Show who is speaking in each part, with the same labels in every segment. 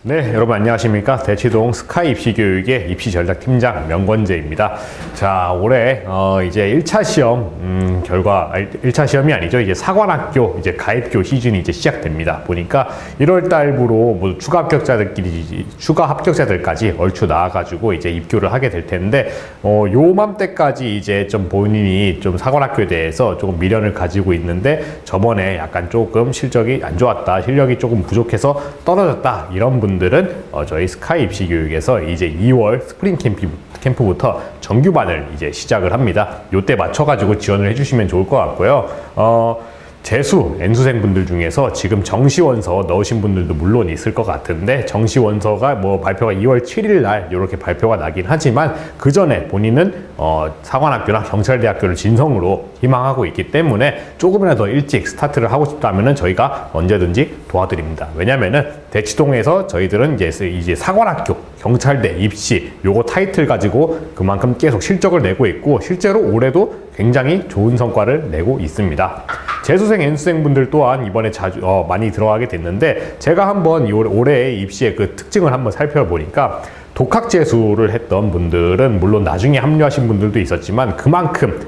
Speaker 1: 네, 여러분 안녕하십니까. 대치동 스카이 입시교육의 입시전략팀장 명건재입니다. 자, 올해 이제 1차 시험 결과 1차 시험이 아니죠. 이제 사관학교 이제 가입교 시즌이 이제 시작됩니다. 보니까 1월 달부로 뭐 추가 합격자들까지 얼추 나와가지고 이제 입교를 하게 될 텐데 요맘때까지 이제 좀 본인이 좀 사관학교에 대해서 조금 미련을 가지고 있는데 저번에 약간 조금 실적이 안 좋았다, 실력이 조금 부족해서 떨어졌다 이런 분들은 저희 스카이 입시 교육에서 이제 2월 스프링 캠프부터 정규반을 이제 시작을 합니다. 요때 맞춰가지고 지원을 해주시면 좋을 것 같고요. 재수, N수생 분들 중에서 지금 정시원서 넣으신 분들도 물론 있을 것 같은데 정시원서가 뭐 발표가 2월 7일 날 이렇게 발표가 나긴 하지만 그 전에 본인은 사관학교나 경찰대학교를 진성으로 희망하고 있기 때문에 조금이라도 더 일찍 스타트를 하고 싶다면은 저희가 언제든지 도와드립니다. 왜냐면은 대치동에서 저희들은 이제 사관학교, 경찰대, 입시 요거 타이틀 가지고 그만큼 계속 실적을 내고 있고 실제로 올해도 굉장히 좋은 성과를 내고 있습니다. 재수생, N수생 분들 또한 이번에 많이 들어가게 됐는데 제가 한번 올해의 입시의 그 특징을 한번 살펴보니까 독학 재수를 했던 분들은 물론 나중에 합류하신 분들도 있었지만 그만큼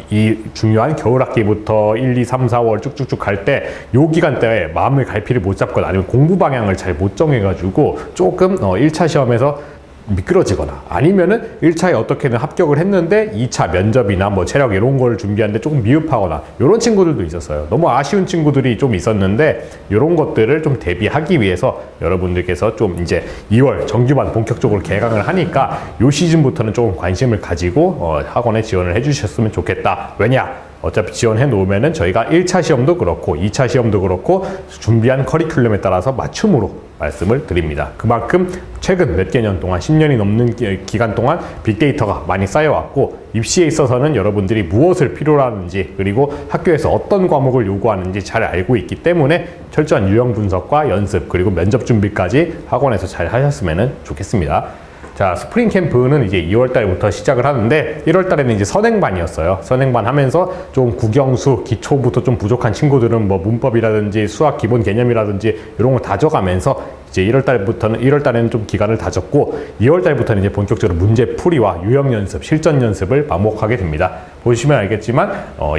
Speaker 1: 이 중요한 겨울학기부터 1, 2, 3, 4월 쭉쭉쭉 갈 때 요 기간 때 마음을 갈피를 못 잡거나 아니면 공부 방향을 잘 못 정해가지고 조금 1차 시험에서 미끄러지거나 아니면은 1차에 어떻게든 합격을 했는데 2차 면접이나 뭐 체력 이런 걸 준비하는데 조금 미흡하거나 이런 친구들도 있었어요. 너무 아쉬운 친구들이 좀 있었는데 이런 것들을 좀 대비하기 위해서 여러분들께서 좀 이제 2월 정규반 본격적으로 개강을 하니까 요 시즌부터는 조금 관심을 가지고 학원에 지원을 해주셨으면 좋겠다. 왜냐? 어차피 지원해 놓으면은 저희가 1차 시험도 그렇고 2차 시험도 그렇고 준비한 커리큘럼에 따라서 맞춤으로 말씀을 드립니다. 그만큼 최근 몇 개년 동안 10년이 넘는 기간 동안 빅데이터가 많이 쌓여왔고 입시에 있어서는 여러분들이 무엇을 필요로 하는지 그리고 학교에서 어떤 과목을 요구하는지 잘 알고 있기 때문에 철저한 유형 분석과 연습 그리고 면접 준비까지 학원에서 잘 하셨으면 좋겠습니다. 자, 스프링 캠프는 이제 2월 달부터 시작을 하는데 1월 달에는 이제 선행반이었어요. 선행반 하면서 좀 국영수, 기초부터 좀 부족한 친구들은 뭐 문법이라든지 수학 기본 개념이라든지 이런 거 다져가면서 이제 1월 달에는 좀 기간을 다졌고 2월 달부터는 이제 본격적으로 문제 풀이와 유형 연습, 실전 연습을 반복하게 됩니다. 보시면 알겠지만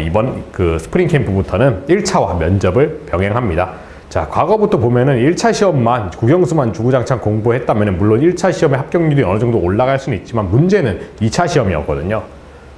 Speaker 1: 이번 그 스프링 캠프부터는 1차와 면접을 병행합니다. 자, 과거부터 보면은 1차 시험만 국영수만 주구장창 공부했다면 물론 1차 시험의 합격률이 어느 정도 올라갈 수는 있지만 문제는 2차 시험이었거든요.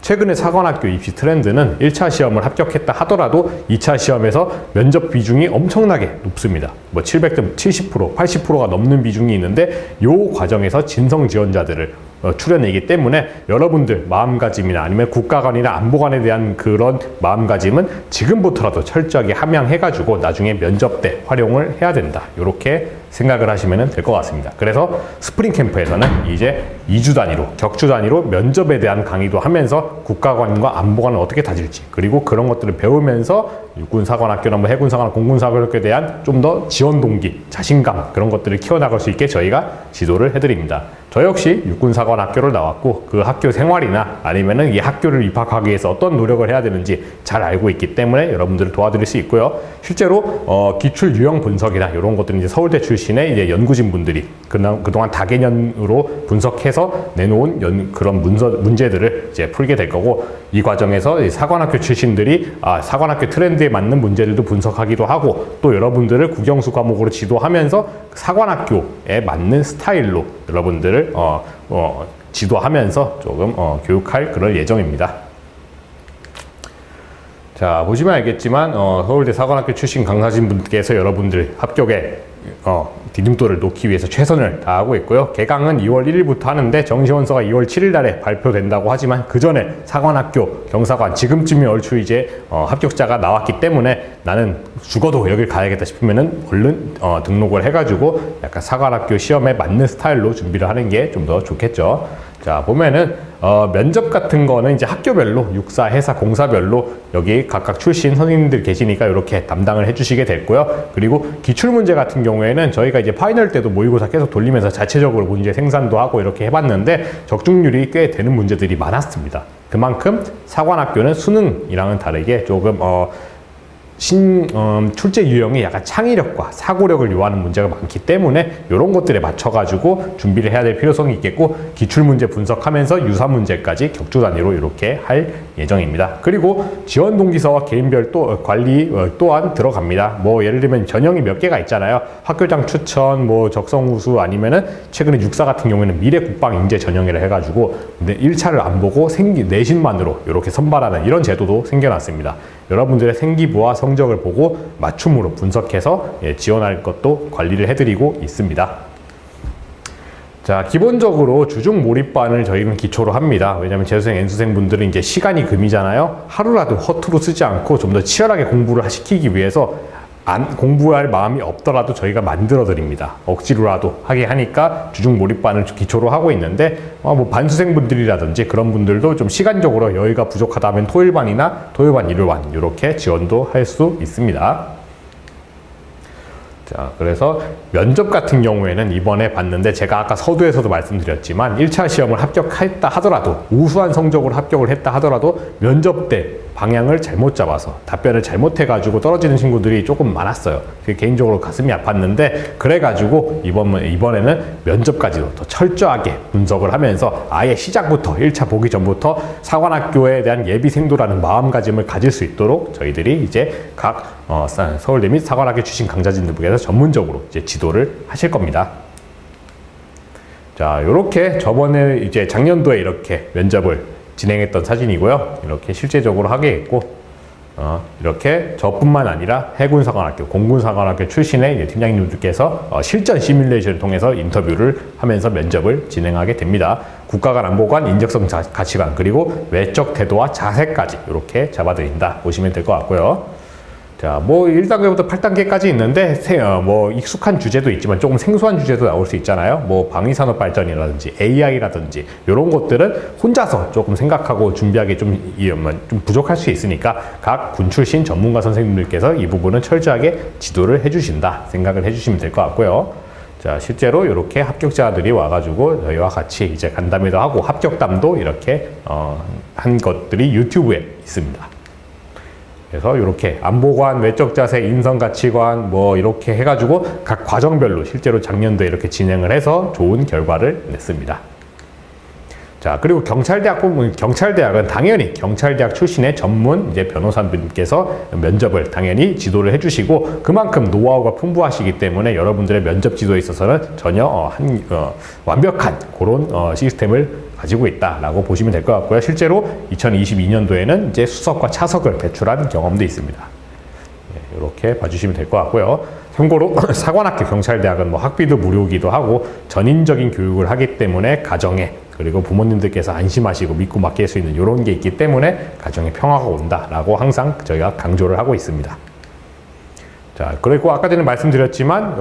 Speaker 1: 최근에 사관학교 입시 트렌드는 1차 시험을 합격했다 하더라도 2차 시험에서 면접 비중이 엄청나게 높습니다. 뭐 700점 70%, 80%가 넘는 비중이 있는데 이 과정에서 진성 지원자들을 출연이기 때문에 여러분들 마음가짐이나 아니면 국가관이나 안보관에 대한 그런 마음가짐은 지금부터라도 철저하게 함양해가지고 나중에 면접 때 활용을 해야 된다. 이렇게 생각을 하시면 될 것 같습니다. 그래서 스프링 캠프에서는 이제 2주 단위로, 격주 단위로 면접에 대한 강의도 하면서 국가관과 안보관을 어떻게 다질지 그리고 그런 것들을 배우면서 육군사관학교나 뭐 해군사관학교, 공군사관학교에 대한 좀 더 지원 동기, 자신감 그런 것들을 키워나갈 수 있게 저희가 지도를 해드립니다. 저 역시 육군사관학교를 나왔고 그 학교 생활이나 아니면은 이 학교를 입학하기 위해서 어떤 노력을 해야 되는지 잘 알고 있기 때문에 여러분들을 도와드릴 수 있고요. 실제로 기출 유형 분석이나 이런 것들은 이제 서울대 출신의 이제 연구진 분들이 그동안 다개년으로 분석해서 내놓은 그런 문제들을 이제 풀게 될 거고 이 과정에서 사관학교 출신들이 사관학교 트렌드에 맞는 문제들도 분석하기도 하고 또 여러분들을 국영수 과목으로 지도하면서 사관학교에 맞는 스타일로 여러분들을 지도하면서 조금 교육할 그럴 예정입니다. 자, 보시면 알겠지만 서울대 사관학교 출신 강사진 분께서 여러분들 합격에 디딤돌을 놓기 위해서 최선을 다하고 있고요. 개강은 2월 1일부터 하는데 정시원서가 2월 7일 날에 발표된다고 하지만 그 전에 사관학교, 경사관 지금쯤이 얼추 이제 합격자가 나왔기 때문에 나는 죽어도 여길 가야겠다 싶으면은 얼른 등록을 해가지고 약간 사관학교 시험에 맞는 스타일로 준비를 하는 게 좀 더 좋겠죠. 자, 보면은 면접 같은 거는 이제 학교별로 육사, 해사, 공사별로 여기 각각 출신 선생님들 계시니까 이렇게 담당을 해주시게 됐고요. 그리고 기출문제 같은 경우에는 저희가 이제 파이널 때도 모의고사 계속 돌리면서 자체적으로 문제 생산도 하고 이렇게 해봤는데 적중률이 꽤 되는 문제들이 많았습니다. 그만큼 사관학교는 수능이랑은 다르게 조금 출제 유형이 약간 창의력과 사고력을 요하는 문제가 많기 때문에 이런 것들에 맞춰가지고 준비를 해야 될 필요성이 있겠고, 기출문제 분석하면서 유사 문제까지 격주 단위로 이렇게 할 예정입니다. 그리고 지원 동기서와 개인별 관리 또한 들어갑니다. 뭐 예를 들면 전형이 몇 개가 있잖아요. 학교장 추천, 뭐 적성우수, 아니면은 최근에 육사 같은 경우에는 미래국방인재 전형이라 해가지고 1차를 안 보고 내신만으로 이렇게 선발하는 이런 제도도 생겨났습니다. 여러분들의 생기부와 성적을 보고 맞춤으로 분석해서 지원할 것도 관리를 해드리고 있습니다. 자, 기본적으로 주중 몰입반을 저희는 기초로 합니다. 왜냐하면 재수생, N수생분들은 이제 시간이 금이잖아요. 하루라도 허투루 쓰지 않고 좀 더 치열하게 공부를 시키기 위해서 공부할 마음이 없더라도 저희가 만들어 드립니다. 억지로라도 하게 하니까 주중 몰입반을 기초로 하고 있는데, 뭐 반수생분들이라든지 그런 분들도 좀 시간적으로 여유가 부족하다면 토일반이나 토요반, 일요반 이렇게 지원도 할 수 있습니다. 자, 그래서 면접 같은 경우에는 이번에 봤는데, 제가 아까 서두에서도 말씀드렸지만 1차 시험을 합격했다 하더라도, 우수한 성적으로 합격을 했다 하더라도 면접 때 방향을 잘못 잡아서 답변을 잘못해가지고 떨어지는 친구들이 조금 많았어요. 그게 개인적으로 가슴이 아팠는데, 그래가지고 이번에는 면접까지도 더 철저하게 분석을 하면서 아예 시작부터 1차 보기 전부터 사관학교에 대한 예비생도라는 마음가짐을 가질 수 있도록 저희들이 이제 각 서울대 및 사관학교 출신 강좌진들에서 전문적으로 이제 지도를 하실 겁니다. 자, 요렇게 저번에 이제 작년도에 이렇게 면접을 진행했던 사진이고요. 이렇게 실제적으로 하게 했고, 이렇게 저뿐만 아니라 해군사관학교, 공군사관학교 출신의 이제 팀장님들께서 실전 시뮬레이션을 통해서 인터뷰를 하면서 면접을 진행하게 됩니다. 국가간 안보관, 인적성 가치관, 그리고 외적 태도와 자세까지 이렇게 잡아드린다 보시면 될 것 같고요. 자, 뭐 1단계부터 8단계까지 있는데 뭐 익숙한 주제도 있지만 조금 생소한 주제도 나올 수 있잖아요. 뭐 방위산업 발전이라든지 AI라든지 이런 것들은 혼자서 조금 생각하고 준비하기 좀 부족할 수 있으니까 각 군 출신 전문가 선생님들께서 이 부분은 철저하게 지도를 해주신다 생각을 해주시면 될 것 같고요. 자, 실제로 이렇게 합격자들이 와가지고 저희와 같이 이제 간담회도 하고 합격담도 이렇게 한 것들이 유튜브에 있습니다. 그래서 이렇게 안보관, 외적 자세, 인성 가치관 뭐 이렇게 해가지고 각 과정별로 실제로 작년도에 이렇게 진행을 해서 좋은 결과를 냈습니다. 자, 그리고 경찰대학은 당연히 경찰대학 출신의 전문 이제 변호사분께서 면접을 당연히 지도를 해주시고, 그만큼 노하우가 풍부하시기 때문에 여러분들의 면접 지도에 있어서는 전혀 완벽한 그런 시스템을 가지고 있다라고 보시면 될 것 같고요. 실제로 2022년도에는 이제 수석과 차석을 배출한 경험도 있습니다. 네, 이렇게 봐주시면 될 것 같고요. 참고로 사관학교 경찰대학은 뭐 학비도 무료이기도 하고 전인적인 교육을 하기 때문에 가정에, 그리고 부모님들께서 안심하시고 믿고 맡길 수 있는 이런 게 있기 때문에 가정에 평화가 온다라고 항상 저희가 강조를 하고 있습니다. 자, 그리고 아까 전에 말씀드렸지만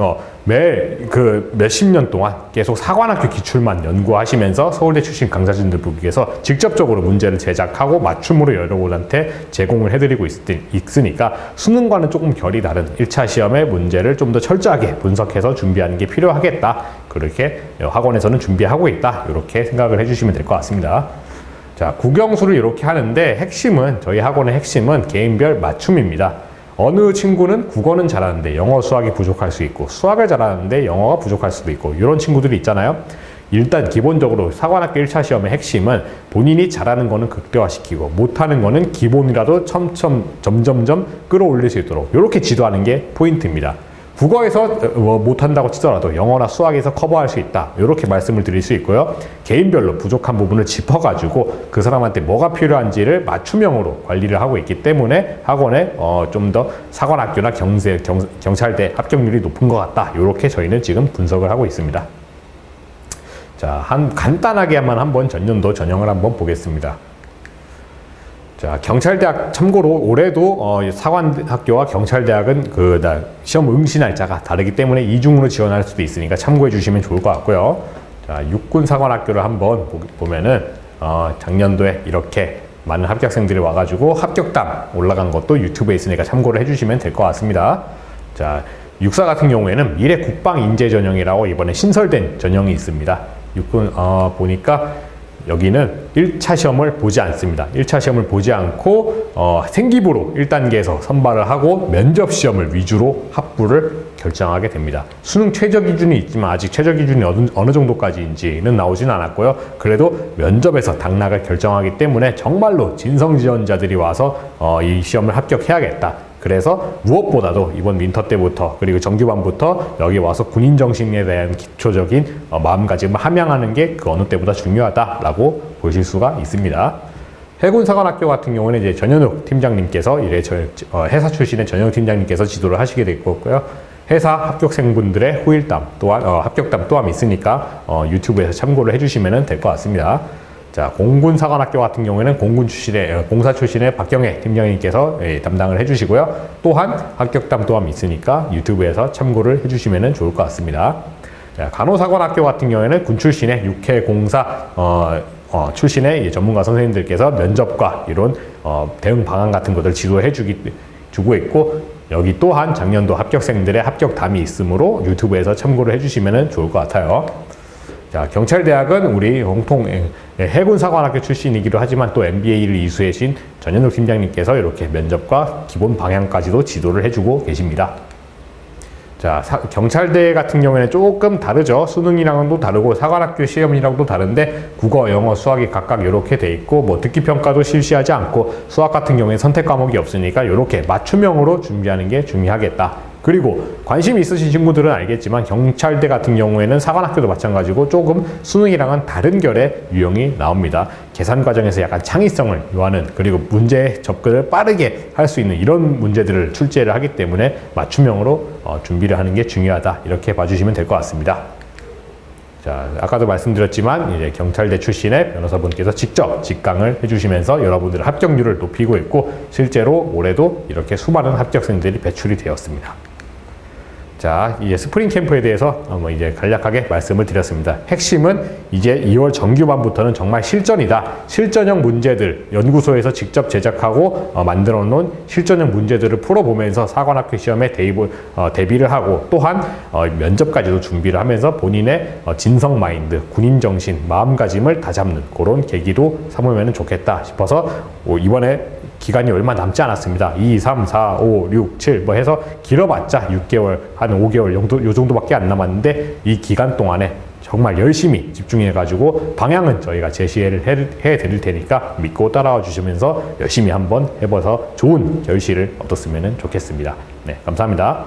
Speaker 1: 몇십 년 동안 계속 사관학교 기출만 연구하시면서 서울대 출신 강사진들께서 직접적으로 문제를 제작하고 맞춤으로 여러분한테 제공을 해드리고 있으니까 수능과는 조금 결이 다른 1차 시험의 문제를 좀 더 철저하게 분석해서 준비하는 게 필요하겠다. 그렇게 학원에서는 준비하고 있다. 이렇게 생각을 해주시면 될 것 같습니다. 자, 국영수를 이렇게 하는데 저희 학원의 핵심은 개인별 맞춤입니다. 어느 친구는 국어는 잘하는데 영어 수학이 부족할 수 있고, 수학을 잘하는데 영어가 부족할 수도 있고, 이런 친구들이 있잖아요. 일단 기본적으로 사관학교 1차 시험의 핵심은 본인이 잘하는 거는 극대화시키고 못하는 거는 기본이라도 점점점 끌어올릴 수 있도록 이렇게 지도하는 게 포인트입니다. 국어에서 못한다고 치더라도 영어나 수학에서 커버할 수 있다, 이렇게 말씀을 드릴 수 있고요. 개인별로 부족한 부분을 짚어가지고 그 사람한테 뭐가 필요한지를 맞춤형으로 관리를 하고 있기 때문에 학원에 좀 더 사관학교나 경찰대 합격률이 높은 것 같다, 이렇게 저희는 지금 분석을 하고 있습니다. 자, 간단하게만 한번 전년도 전형을 한번 보겠습니다. 자, 경찰대학 참고로 올해도 사관학교와 경찰대학은 시험 응시 날짜가 다르기 때문에 이중으로 지원할 수도 있으니까 참고해 주시면 좋을 것 같고요. 자, 육군사관학교를 한번 보면은 작년도에 이렇게 많은 합격생들이 와가지고 합격담 올라간 것도 유튜브에 있으니까 참고를 해주시면 될 것 같습니다. 자, 육사 같은 경우에는 미래국방인재 전형이라고 이번에 신설된 전형이 있습니다. 육군 보니까 여기는 1차 시험을 보지 않습니다. 1차 시험을 보지 않고 생기부로 1단계에서 선발을 하고 면접 시험을 위주로 합부를 결정하게 됩니다. 수능 최저 기준이 있지만 아직 최저 기준이 어느 정도까지인지는 나오진 않았고요. 그래도 면접에서 당락을 결정하기 때문에 정말로 진성 지원자들이 와서 이 시험을 합격해야겠다. 그래서 무엇보다도 이번 윈터 때부터 그리고 정규반부터 여기 와서 군인 정신에 대한 기초적인 마음가짐을 함양하는 게 그 어느 때보다 중요하다라고 보실 수가 있습니다. 해군사관학교 같은 경우는 이제 전현욱 팀장님께서 해사 출신의 전현욱 팀장님께서 지도를 하시게 될 거고요. 해사 합격생분들의 후일담 또한 합격담 또한 있으니까 유튜브에서 참고를 해주시면 될 것 같습니다. 자, 공군사관학교 같은 경우에는 공사 출신의 박경혜 팀장님께서 담당을 해주시고요. 또한 합격담 또한 있으니까 유튜브에서 참고를 해주시면 좋을 것 같습니다. 자, 간호사관학교 같은 경우에는 군 출신의 육해공사 출신의 전문가 선생님들께서 면접과 이런 대응 방안 같은 것들 지도해 주고 있고, 여기 또한 작년도 합격생들의 합격담이 있으므로 유튜브에서 참고를 해주시면 좋을 것 같아요. 자, 경찰대학은 우리 홍통 해군사관학교 출신이기도 하지만 또 MBA를 이수하신 전현욱 팀장님께서 이렇게 면접과 기본 방향까지도 지도를 해주고 계십니다. 자, 경찰대 같은 경우에는 조금 다르죠. 수능이랑은 또 다르고 사관학교 시험이랑도 다른데 국어, 영어, 수학이 각각 이렇게 돼 있고 뭐 듣기평가도 실시하지 않고 수학 같은 경우에 선택 과목이 없으니까 이렇게 맞춤형으로 준비하는 게 중요하겠다. 그리고 관심 있으신 친구들은 알겠지만 경찰대 같은 경우에는 사관학교도 마찬가지고 조금 수능이랑은 다른 결의 유형이 나옵니다. 계산 과정에서 약간 창의성을 요하는, 그리고 문제 접근을 빠르게 할 수 있는 이런 문제들을 출제를 하기 때문에 맞춤형으로 준비를 하는 게 중요하다, 이렇게 봐주시면 될 것 같습니다. 자, 아까도 말씀드렸지만 이제 경찰대 출신의 변호사분께서 직접 직강을 해주시면서 여러분들의 합격률을 높이고 있고, 실제로 올해도 이렇게 수많은 합격생들이 배출이 되었습니다. 자, 이제 스프링 캠프에 대해서 이제 간략하게 말씀을 드렸습니다. 핵심은 이제 2월 정규반부터는 정말 실전이다. 실전형 문제들, 연구소에서 직접 제작하고 만들어 놓은 실전형 문제들을 풀어보면서 사관학교 시험에 대비를 하고, 또한 면접까지도 준비를 하면서 본인의 진성 마인드, 군인 정신, 마음가짐을 다잡는 그런 계기도 삼으면 좋겠다 싶어서 이번에 기간이 얼마 남지 않았습니다. 2, 3, 4, 5, 6, 7 뭐 해서 길어봤자 6개월, 한 5개월 요 정도밖에 안 남았는데, 이 기간 동안에 정말 열심히 집중해가지고 방향은 저희가 제시를 해드릴 테니까 믿고 따라와 주시면서 열심히 한번 해봐서 좋은 결실을 얻었으면 좋겠습니다. 네, 감사합니다.